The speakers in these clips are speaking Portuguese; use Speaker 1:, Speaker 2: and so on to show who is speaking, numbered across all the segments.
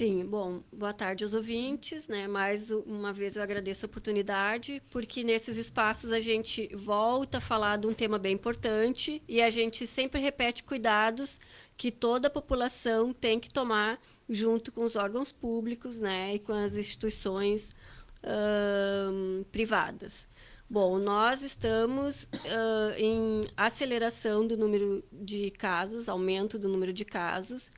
Speaker 1: Sim, bom, boa tarde aos ouvintes, né? Mais uma vez eu agradeço a oportunidade, porque nesses espaços a gente volta a falar de um tema bem importante e a gente sempre repete cuidados que toda a população tem que tomar junto com os órgãos públicos, né? E com as instituições privadas. Bom, nós estamos em aceleração do número de casos, aumento do número de casos.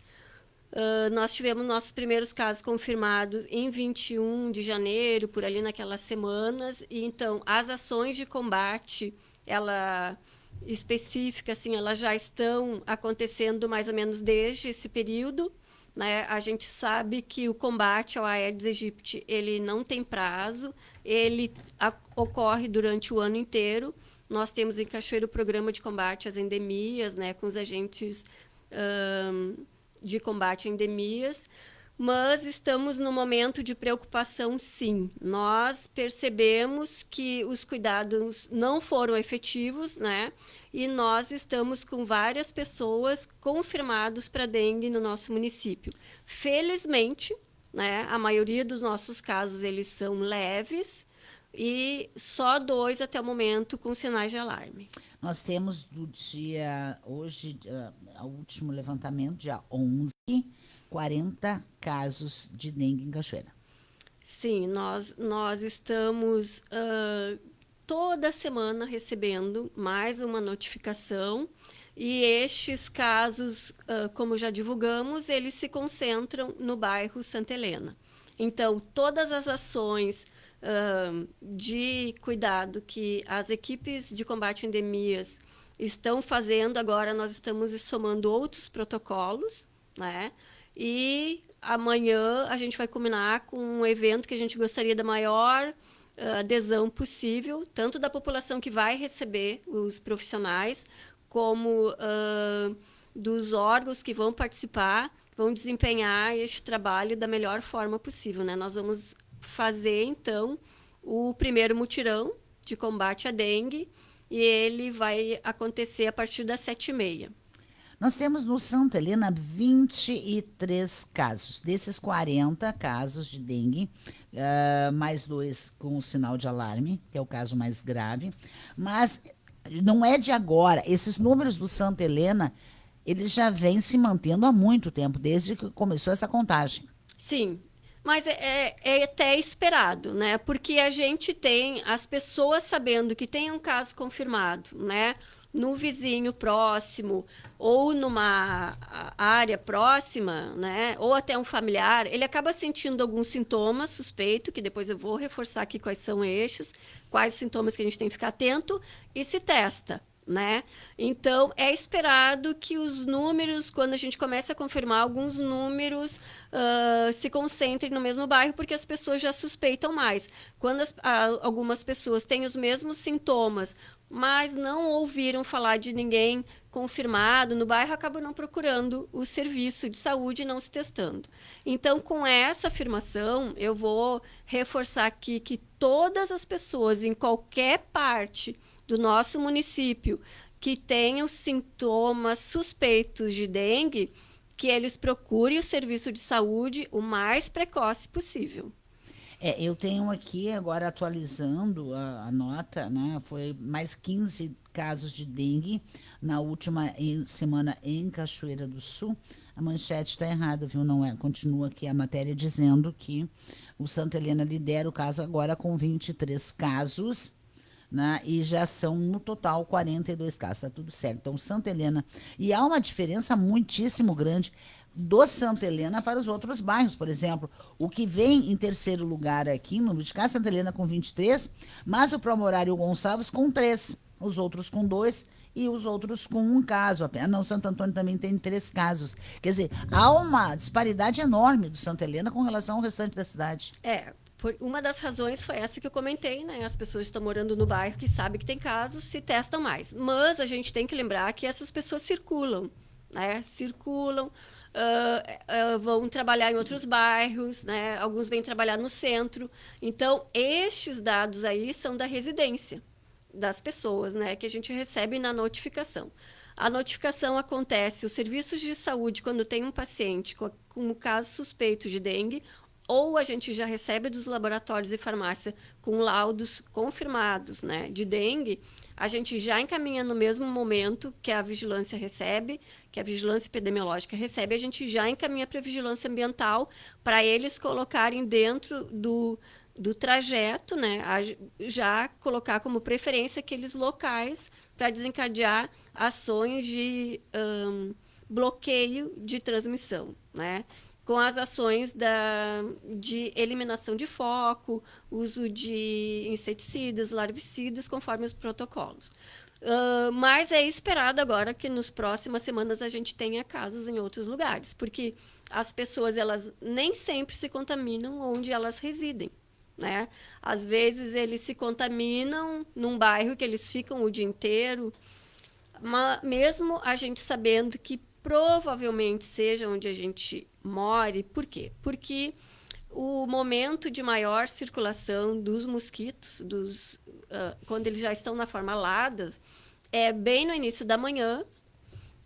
Speaker 1: Nós tivemos nossos primeiros casos confirmados em 21 de janeiro, por ali naquelas semanas. E então, as ações de combate, ela específica, assim, elas já estão acontecendo mais ou menos desde esse período. Né? A gente sabe que o combate ao Aedes aegypti, ele não tem prazo, ele ocorre durante o ano inteiro. Nós temos em Cachoeiro o programa de combate às endemias, né, com os agentes de combate a endemias, mas estamos no momento de preocupação, sim. Nós percebemos que os cuidados não foram efetivos, né? E nós estamos com várias pessoas confirmadas para dengue no nosso município. Felizmente, né, a maioria dos nossos casos eles são leves e só 2 até o momento com sinais de alarme.
Speaker 2: Nós temos do dia, hoje, o último levantamento, dia 11, 40 casos de dengue em Cachoeira.
Speaker 1: Sim, nós estamos toda semana recebendo mais uma notificação e estes casos, como já divulgamos, eles se concentram no bairro Santa Helena. Então, todas as ações de cuidado que as equipes de combate a endemias estão fazendo, agora nós estamos somando outros protocolos, né? E amanhã a gente vai combinar com um evento que a gente gostaria da maior adesão possível, tanto da população que vai receber os profissionais, como dos órgãos que vão participar, vão desempenhar este trabalho da melhor forma possível. Né? Nós vamos fazer, então, o primeiro mutirão de combate à dengue, e ele vai acontecer a partir das 7h30.
Speaker 2: Nós temos no Santa Helena 23 casos. Desses 40 casos de dengue, mais 2 com o sinal de alarme, que é o caso mais grave. Mas não é de agora. Esses números do Santa Helena, eles já vêm se mantendo há muito tempo, desde que começou essa contagem.
Speaker 1: Sim, mas é até esperado, né? Porque a gente tem as pessoas sabendo que tem um caso confirmado, né? No vizinho próximo ou numa área próxima, né? Ou até um familiar, ele acaba sentindo alguns sintomas suspeito, que depois eu vou reforçar aqui quais são estes, quais os sintomas que a gente tem que ficar atento e se testa. Né? Então, é esperado que os números, quando a gente começa a confirmar, alguns números se concentrem no mesmo bairro, porque as pessoas já suspeitam mais. Quando algumas pessoas têm os mesmos sintomas, mas não ouviram falar de ninguém confirmado no bairro, acabam não procurando o serviço de saúde e não se testando. Então, com essa afirmação, eu vou reforçar aqui que todas as pessoas em qualquer parte do nosso município que tenham sintomas suspeitos de dengue, que eles procurem o serviço de saúde o mais precoce possível.
Speaker 2: Eu tenho aqui, agora atualizando a nota, né? Foi mais 15 casos de dengue na última semana em Cachoeira do Sul. A manchete está errada, viu? Não é? Continua aqui a matéria dizendo que o Santa Helena lidera o caso agora com 23 casos. Né? E já são no total 42 casos, tá tudo certo. Então, Santa Helena. E há uma diferença muitíssimo grande do Santa Helena para os outros bairros, por exemplo. O que vem em terceiro lugar aqui, no número de casos, Santa Helena com 23, mas o Promorário Gonçalves com 3, os outros com 2 e os outros com um caso apenas. Não, Santo Antônio também tem 3 casos. Quer dizer, há uma disparidade enorme do Santa Helena com relação ao restante da cidade.
Speaker 1: Uma das razões foi essa que eu comentei, né? As pessoas estão morando no bairro que sabem que tem casos, se testam mais. Mas a gente tem que lembrar que essas pessoas circulam, né? Circulam, vão trabalhar em outros bairros, né? Alguns vêm trabalhar no centro. Então, estes dados aí são da residência das pessoas, né? Que a gente recebe na notificação. A notificação acontece, os serviços de saúde, quando tem um paciente com um caso suspeito de dengue, ou a gente já recebe dos laboratórios e farmácia com laudos confirmados, né, de dengue, a gente já encaminha no mesmo momento que a vigilância recebe, que a vigilância epidemiológica recebe, a gente já encaminha para a vigilância ambiental para eles colocarem dentro do trajeto, né, já colocar como preferência aqueles locais para desencadear ações de bloqueio de transmissão, né? Com as ações de eliminação de foco, uso de inseticidas, larvicidas, conforme os protocolos. Mas é esperado agora que nas próximas semanas a gente tenha casos em outros lugares, porque as pessoas elas nem sempre se contaminam onde elas residem, né? Às vezes eles se contaminam num bairro que eles ficam o dia inteiro, mesmo a gente sabendo que provavelmente seja onde a gente more. Por quê? Porque o momento de maior circulação dos mosquitos, quando eles já estão na forma aladas, é bem no início da manhã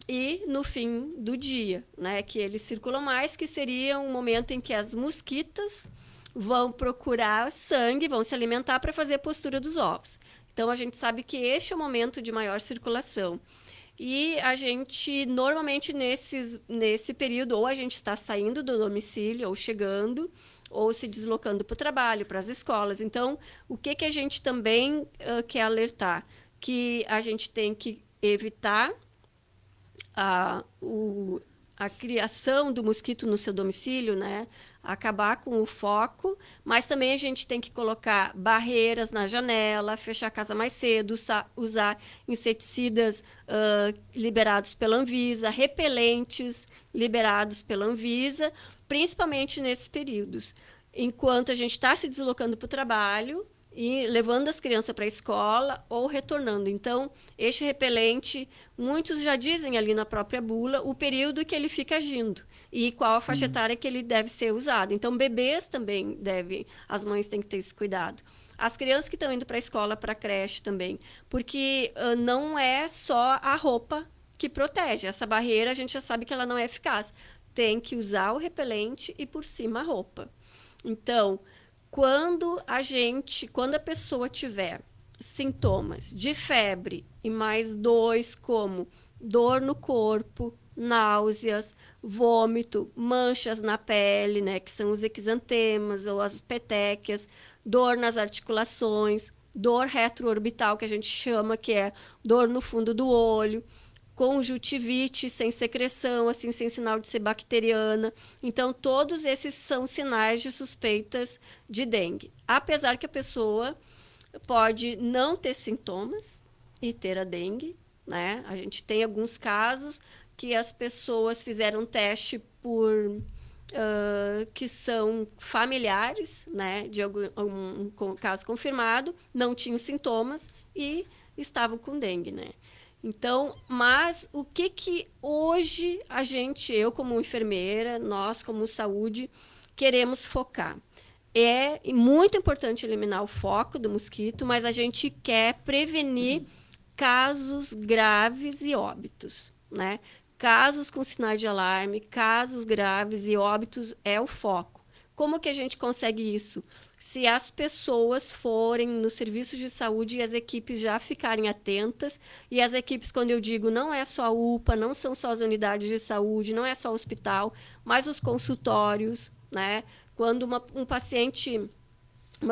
Speaker 1: e no fim do dia, né? Que eles circulam mais, que seria um momento em que as mosquitas vão procurar sangue, vão se alimentar para fazer a postura dos ovos. Então, a gente sabe que este é o momento de maior circulação. E a gente, normalmente, nesse período, ou a gente está saindo do domicílio, ou chegando, ou se deslocando para o trabalho, para as escolas. Então, o que a gente também quer alertar? Que a gente tem que evitar a criação do mosquito no seu domicílio, né? Acabar com o foco, mas também a gente tem que colocar barreiras na janela, fechar a casa mais cedo, usar inseticidas liberados pela Anvisa, repelentes liberados pela Anvisa, principalmente nesses períodos. Enquanto a gente está se deslocando para o trabalho e levando as crianças para a escola ou retornando. Então, este repelente, muitos já dizem ali na própria bula o período que ele fica agindo e qual a faixa etária que ele deve ser usado. Então, bebês também as mães têm que ter esse cuidado. As crianças que estão indo para a escola, para a creche também, porque não é só a roupa que protege. Essa barreira, a gente já sabe que ela não é eficaz. Tem que usar o repelente e por cima a roupa. Então, quando a pessoa tiver sintomas de febre e mais 2, como dor no corpo, náuseas, vômito, manchas na pele, né, que são os exantemas ou as petequias, dor nas articulações, dor retroorbital, que a gente chama, que é dor no fundo do olho, conjuntivite sem secreção, assim, sem sinal de ser bacteriana. Então, todos esses são sinais de suspeitas de dengue. Apesar que a pessoa pode não ter sintomas e ter a dengue, né? A gente tem alguns casos que as pessoas fizeram teste que são familiares, né, de algum caso confirmado, não tinham sintomas e estavam com dengue, né? Então, mas o que hoje eu como enfermeira, nós como saúde, queremos focar? É muito importante eliminar o foco do mosquito, mas a gente quer prevenir casos graves e óbitos, né? Casos com sinais de alarme, casos graves e óbitos é o foco. Como que a gente consegue isso? Se as pessoas forem no serviço de saúde e as equipes já ficarem atentas, e as equipes, quando eu digo, não é só a UPA, não são só as unidades de saúde, não é só o hospital, mas os consultórios, né? Quando uma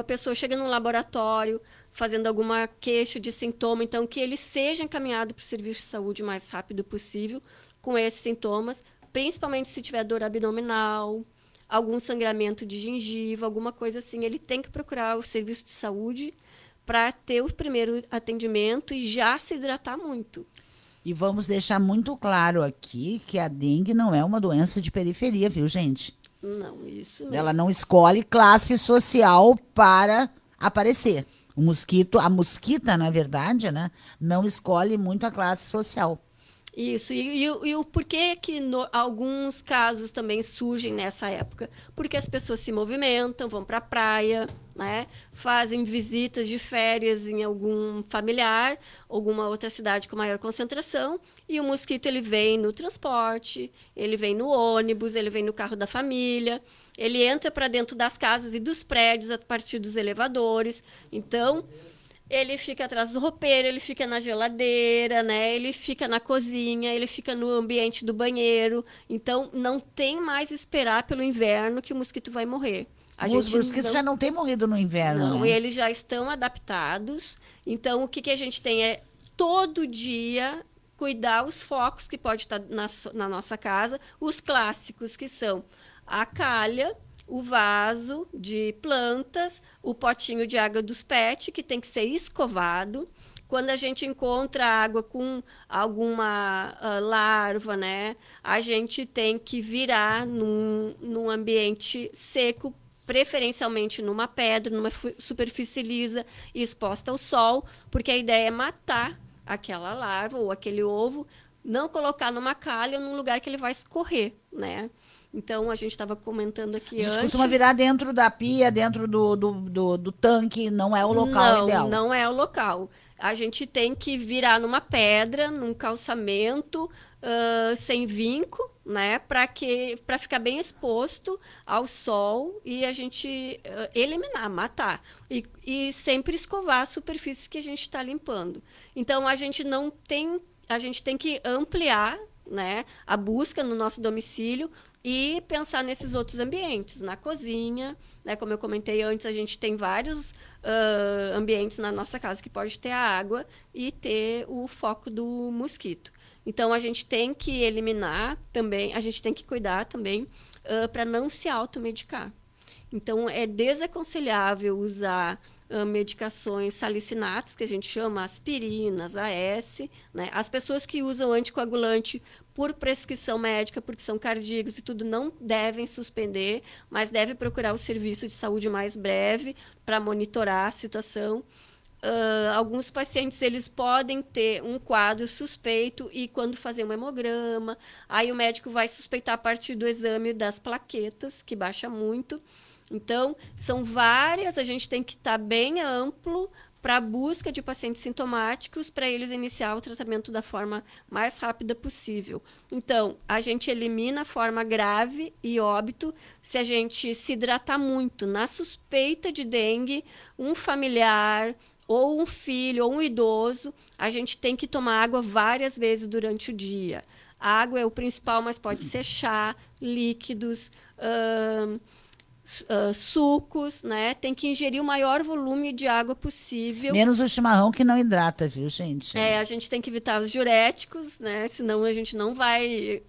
Speaker 1: pessoa chega num laboratório fazendo alguma queixa de sintoma, então que ele seja encaminhado para o serviço de saúde o mais rápido possível com esses sintomas, principalmente se tiver dor abdominal, algum sangramento de gengiva, alguma coisa assim, ele tem que procurar o serviço de saúde para ter o primeiro atendimento e já se hidratar muito.
Speaker 2: E vamos deixar muito claro aqui que a dengue não é uma doença de periferia, viu, gente?
Speaker 1: Não, isso mesmo.
Speaker 2: Ela não escolhe classe social para aparecer. A mosquita, na verdade, né, não escolhe muito a classe social.
Speaker 1: Isso, e o porquê que alguns casos também surgem nessa época? Porque as pessoas se movimentam, vão para a praia, né? Fazem visitas de férias em algum familiar, alguma outra cidade com maior concentração, e o mosquito ele vem no transporte, ele vem no ônibus, ele vem no carro da família, ele entra para dentro das casas e dos prédios a partir dos elevadores. Então, ele fica atrás do roupeiro, ele fica na geladeira, né? Ele fica na cozinha, ele fica no ambiente do banheiro. Então, não tem mais esperar pelo inverno que o mosquito vai morrer. A
Speaker 2: Os
Speaker 1: gente
Speaker 2: mosquitos já não têm morrido no inverno,
Speaker 1: não,
Speaker 2: né?
Speaker 1: eles já estão adaptados. Então, o que, que a gente tem é todo dia cuidar os focos que pode estar na nossa casa, os clássicos que são a calha, o vaso de plantas, o potinho de água dos pet, que tem que ser escovado. Quando a gente encontra água com alguma larva, né, a gente tem que virar num ambiente seco, preferencialmente numa pedra, numa superfície lisa e exposta ao sol, porque a ideia é matar aquela larva ou aquele ovo, não colocar numa calha ou num lugar que ele vai escorrer, né? Então, a gente estava comentando
Speaker 2: A
Speaker 1: aqui
Speaker 2: gente
Speaker 1: antes.
Speaker 2: costuma virar dentro da pia, dentro do tanque, não é o local
Speaker 1: Não,
Speaker 2: ideal.
Speaker 1: não é o local. A gente tem que virar numa pedra, num calçamento, sem vinco, né? Para ficar bem exposto ao sol e a gente eliminar, matar. E sempre escovar as superfícies que a gente está limpando. Então a gente não tem. A gente tem que ampliar, né, a busca no nosso domicílio e pensar nesses outros ambientes, na cozinha, né? Como eu comentei antes, a gente tem vários ambientes na nossa casa que pode ter a água e ter o foco do mosquito. Então a gente tem que eliminar também, a gente tem que cuidar também para não se automedicar. Então é desaconselhável usar medicações salicinatos, que a gente chama aspirinas, AS, né? As pessoas que usam anticoagulante por prescrição médica, porque são cardíacos e tudo, não devem suspender, mas deve procurar o serviço de saúde mais breve para monitorar a situação. Alguns pacientes eles podem ter um quadro suspeito e quando fazer um hemograma, aí o médico vai suspeitar a partir do exame das plaquetas, que baixa muito. Então, são várias, a gente tem que estar bem amplo para a busca de pacientes sintomáticos, para eles iniciar o tratamento da forma mais rápida possível. Então, a gente elimina a forma grave e óbito se a gente se hidratar muito. Na suspeita de dengue, um familiar ou um filho ou um idoso, a gente tem que tomar água várias vezes durante o dia. A água é o principal, mas pode ser chá, líquidos, sucos, né? Tem que ingerir o maior volume de água possível.
Speaker 2: Menos o chimarrão que não hidrata, viu, gente?
Speaker 1: A gente tem que evitar os diuréticos, né? Senão a gente não vai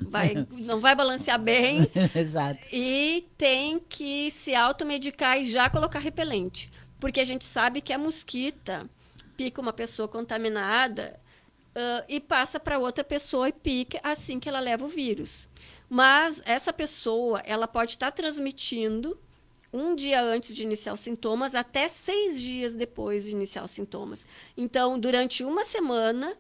Speaker 1: balancear bem.
Speaker 2: Exato.
Speaker 1: E tem que se automedicar e já colocar repelente. Porque a gente sabe que a mosquita pica uma pessoa contaminada e passa para outra pessoa e pica assim que ela leva o vírus. Mas essa pessoa, ela pode estar transmitindo um dia antes de iniciar os sintomas até 6 dias depois de iniciar os sintomas. Então, durante uma semana,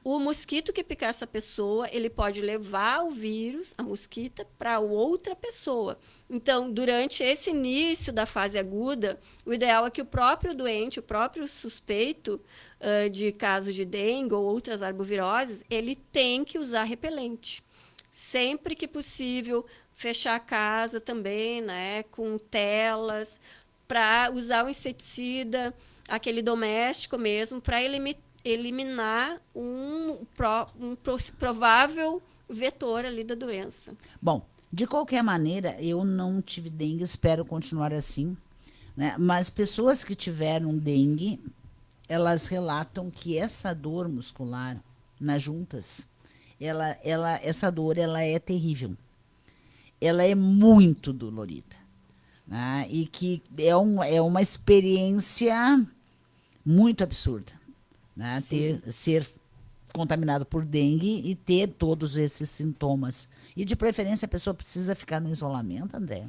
Speaker 1: o mosquito que picar essa pessoa, ele pode levar o vírus, a mosquita, para outra pessoa. Então, durante esse início da fase aguda, o ideal é que o próprio doente, o próprio suspeito de caso de dengue ou outras arboviroses, ele tem que usar repelente. Sempre que possível, fechar a casa também, né, com telas, para usar o inseticida, aquele doméstico mesmo, para eliminar um provável vetor ali da doença.
Speaker 2: Bom, de qualquer maneira, eu não tive dengue, espero continuar assim, né? Mas pessoas que tiveram dengue, elas relatam que essa dor muscular nas juntas, essa dor ela é terrível. Ela é muito dolorida, né? E que é uma experiência muito absurda, né? Ser contaminado por dengue e ter todos esses sintomas. E de preferência a pessoa precisa ficar no isolamento, André?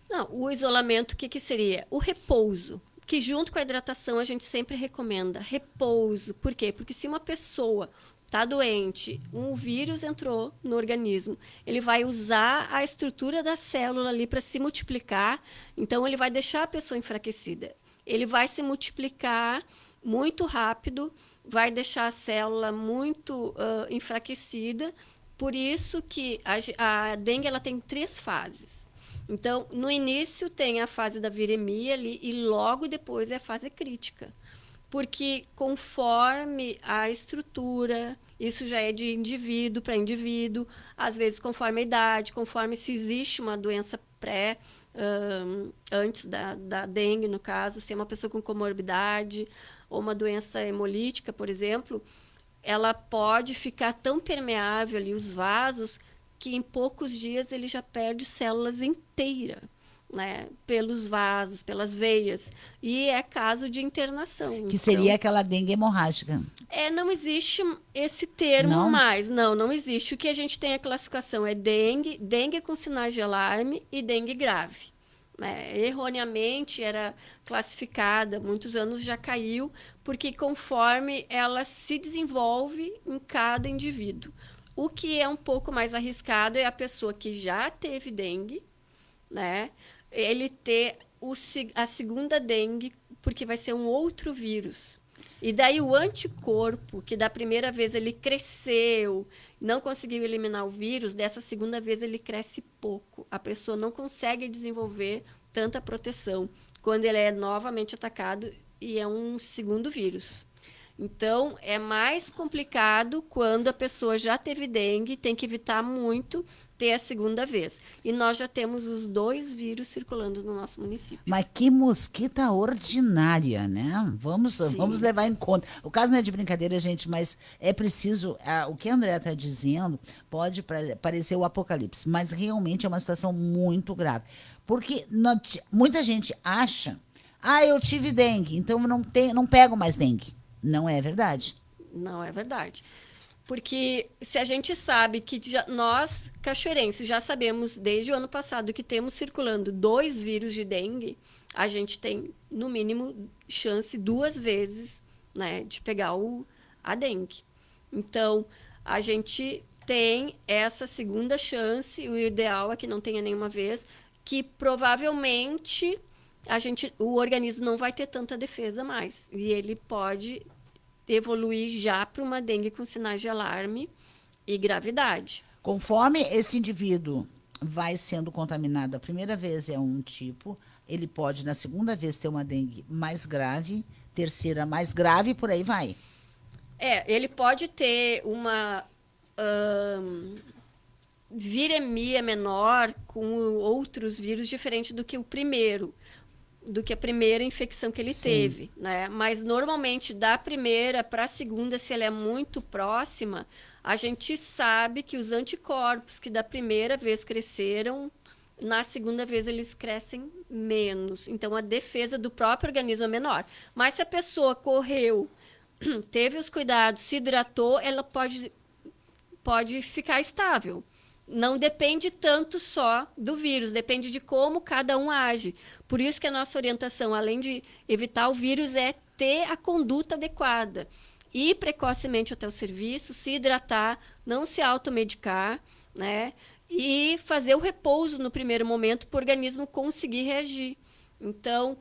Speaker 1: Não, o isolamento, o que seria? O repouso, que junto com a hidratação a gente sempre recomenda. Repouso. Por quê? Porque se uma pessoa está doente, um vírus entrou no organismo, ele vai usar a estrutura da célula ali para se multiplicar, então ele vai deixar a pessoa enfraquecida. Ele vai se multiplicar muito rápido, vai deixar a célula muito enfraquecida. Por isso que a dengue ela tem 3 fases. Então, no início tem a fase da viremia ali e logo depois é a fase crítica. Porque conforme a estrutura, isso já é de indivíduo para indivíduo, às vezes conforme a idade, conforme se existe uma doença antes da dengue, no caso, se é uma pessoa com comorbidade ou uma doença hemolítica, por exemplo, ela pode ficar tão permeável ali, os vasos, que em poucos dias ele já perde células inteiras, né? Pelos vasos, pelas veias. E é caso de internação.
Speaker 2: Que
Speaker 1: então,
Speaker 2: seria aquela dengue hemorrágica.
Speaker 1: não existe esse termo
Speaker 2: Não?
Speaker 1: mais. Não existe. O que a gente tem a classificação é dengue com sinais de alarme e dengue grave. Erroneamente era classificada, muitos anos já caiu, porque conforme ela se desenvolve em cada indivíduo. O que é um pouco mais arriscado é a pessoa que já teve dengue, né? Ele ter a segunda dengue, porque vai ser um outro vírus. E daí o anticorpo, que da primeira vez ele cresceu, não conseguiu eliminar o vírus, dessa segunda vez ele cresce pouco. A pessoa não consegue desenvolver tanta proteção quando ele é novamente atacado e é um segundo vírus. Então, é mais complicado quando a pessoa já teve dengue, tem que evitar muito ter a segunda vez. E nós já temos os 2 vírus circulando no nosso município.
Speaker 2: Mas que mosquita ordinária, né? Vamos levar em conta. O caso não é de brincadeira, gente, mas é preciso. O que a Andrea está dizendo pode parecer o apocalipse, mas realmente é uma situação muito grave. Porque muita gente acha, eu tive dengue, então não pego mais dengue. Não é verdade.
Speaker 1: Não é verdade. Porque se a gente sabe que nós, cachoeirenses, já sabemos desde o ano passado que temos circulando 2 vírus de dengue, a gente tem, no mínimo, chance 2 vezes, né, de pegar a dengue. Então, a gente tem essa segunda chance, o ideal é que não tenha nenhuma vez, que provavelmente o organismo não vai ter tanta defesa mais. E ele pode evoluir já para uma dengue com sinais de alarme e gravidade.
Speaker 2: Conforme esse indivíduo vai sendo contaminado a primeira vez é um tipo, ele pode na segunda vez ter uma dengue mais grave, terceira mais grave, por aí vai.
Speaker 1: Ele pode ter uma viremia menor com outros vírus diferente do que a primeira infecção que ele teve, né? Mas normalmente da primeira para a segunda, se ela é muito próxima, a gente sabe que os anticorpos que da primeira vez cresceram, na segunda vez eles crescem menos. Então a defesa do próprio organismo é menor. Mas se a pessoa correu, teve os cuidados, se hidratou, ela pode ficar estável. Não depende tanto só do vírus, depende de como cada um age. Por isso que a nossa orientação, além de evitar o vírus, é ter a conduta adequada. Ir precocemente até o serviço, se hidratar, não se automedicar, né? E fazer o repouso no primeiro momento para o organismo conseguir reagir. Então,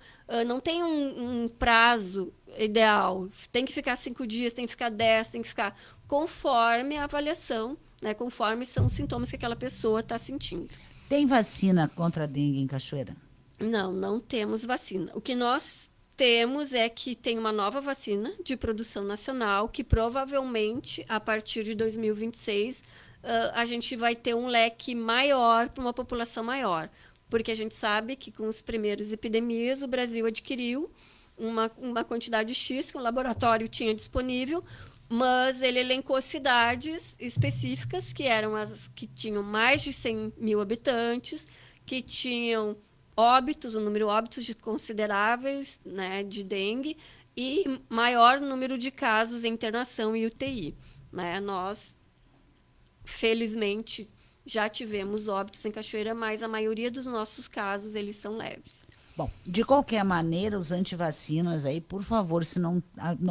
Speaker 1: não tem um prazo ideal. Tem que ficar 5 dias, tem que ficar 10, tem que ficar conforme a avaliação, né, conforme são os sintomas que aquela pessoa está sentindo.
Speaker 2: Tem vacina contra a dengue em Cachoeira?
Speaker 1: Não temos vacina. O que nós temos é que tem uma nova vacina de produção nacional que provavelmente, a partir de 2026, a gente vai ter um leque maior para uma população maior. Porque a gente sabe que com as primeiras epidemias, o Brasil adquiriu uma quantidade X que o laboratório tinha disponível, mas ele elencou cidades específicas, que eram as que tinham mais de 100 mil habitantes, que tinham um número de óbitos consideráveis, né, de dengue, e maior número de casos em internação e UTI. Né? Nós, felizmente, já tivemos óbitos em Cachoeira, mas a maioria dos nossos casos, eles são leves.
Speaker 2: Bom, de qualquer maneira, os antivacinas aí, por favor, se não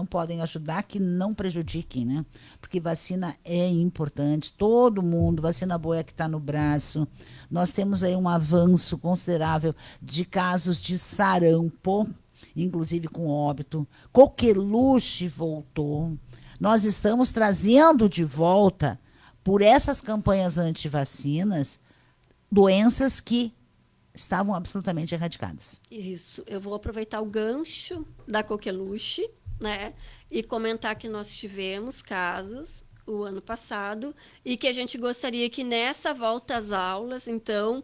Speaker 2: podem ajudar, que não prejudiquem, né? Porque vacina é importante, todo mundo, vacina boa é que está no braço. Nós temos aí um avanço considerável de casos de sarampo, inclusive com óbito. Coqueluche voltou. Nós estamos trazendo de volta, por essas campanhas antivacinas, doenças que estavam absolutamente erradicadas.
Speaker 1: Isso. Eu vou aproveitar o gancho da coqueluche, né? E comentar que nós tivemos casos o ano passado e que a gente gostaria que nessa volta às aulas, então,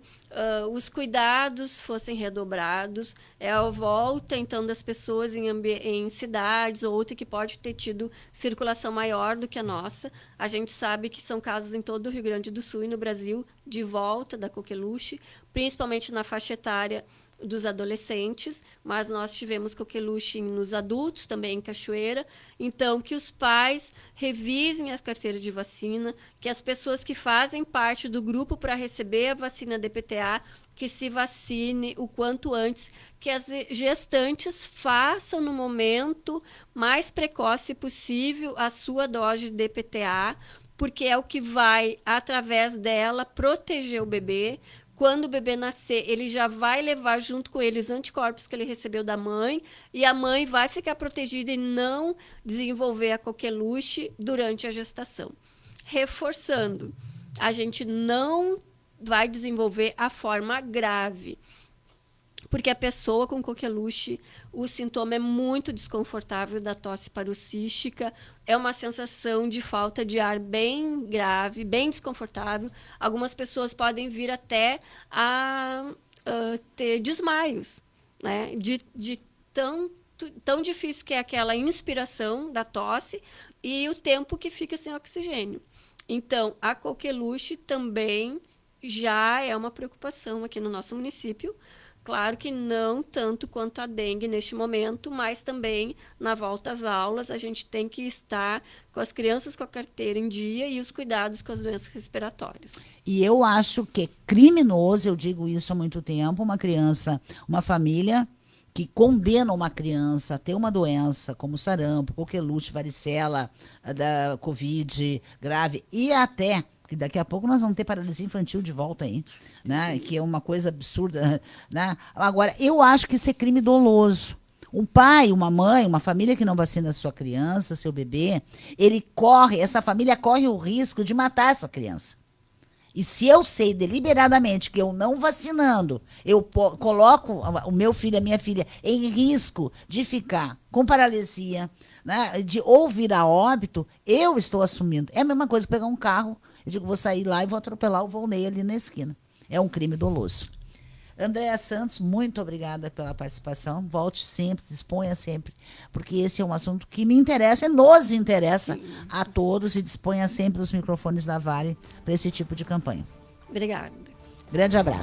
Speaker 1: os cuidados fossem redobrados. É a volta, então, das pessoas em cidades ou outra que pode ter tido circulação maior do que a nossa. A gente sabe que são casos em todo o Rio Grande do Sul e no Brasil de volta da coqueluche, principalmente na faixa etária dos adolescentes, mas nós tivemos coqueluche nos adultos, também em Cachoeira. Então, que os pais revisem as carteiras de vacina, que as pessoas que fazem parte do grupo para receber a vacina DPTA, que se vacine o quanto antes, que as gestantes façam no momento mais precoce possível a sua dose de DPTA, porque é o que vai, através dela, proteger o bebê. Quando o bebê nascer, ele já vai levar junto com ele os anticorpos que ele recebeu da mãe e a mãe vai ficar protegida e não desenvolver a coqueluche durante a gestação. Reforçando, a gente não vai desenvolver a forma grave, porque a pessoa com coqueluche, o sintoma é muito desconfortável da tosse paroxística, é uma sensação de falta de ar bem grave, bem desconfortável. Algumas pessoas podem vir até a ter desmaios, né? De tão difícil que é aquela inspiração da tosse e o tempo que fica sem oxigênio. Então, a coqueluche também já é uma preocupação aqui no nosso município. Claro que não tanto quanto a dengue neste momento, mas também na volta às aulas a gente tem que estar com as crianças com a carteira em dia e os cuidados com as doenças respiratórias.
Speaker 2: E eu acho que é criminoso, eu digo isso há muito tempo, uma criança, uma família que condena uma criança a ter uma doença como sarampo, coqueluche, varicela, da Covid grave e até... porque daqui a pouco nós vamos ter paralisia infantil de volta aí, né? Que é uma coisa absurda, né? Agora, eu acho que isso é crime doloso. Um pai, uma mãe, uma família que não vacina a sua criança, seu bebê, essa família corre o risco de matar essa criança. E se eu sei deliberadamente que eu não vacinando, eu coloco o meu filho, a minha filha, em risco de ficar com paralisia, né, ou vir a óbito, eu estou assumindo. É a mesma coisa que pegar um carro, eu digo, vou sair lá e vou atropelar o Volney ali na esquina. É um crime doloso. Andréa Santos, muito obrigada pela participação. Volte sempre, disponha sempre, porque esse é um assunto que me interessa e nos interessa. Sim. A todos, e disponha sempre os microfones da Vale para esse tipo de campanha.
Speaker 1: Obrigada.
Speaker 2: Grande abraço.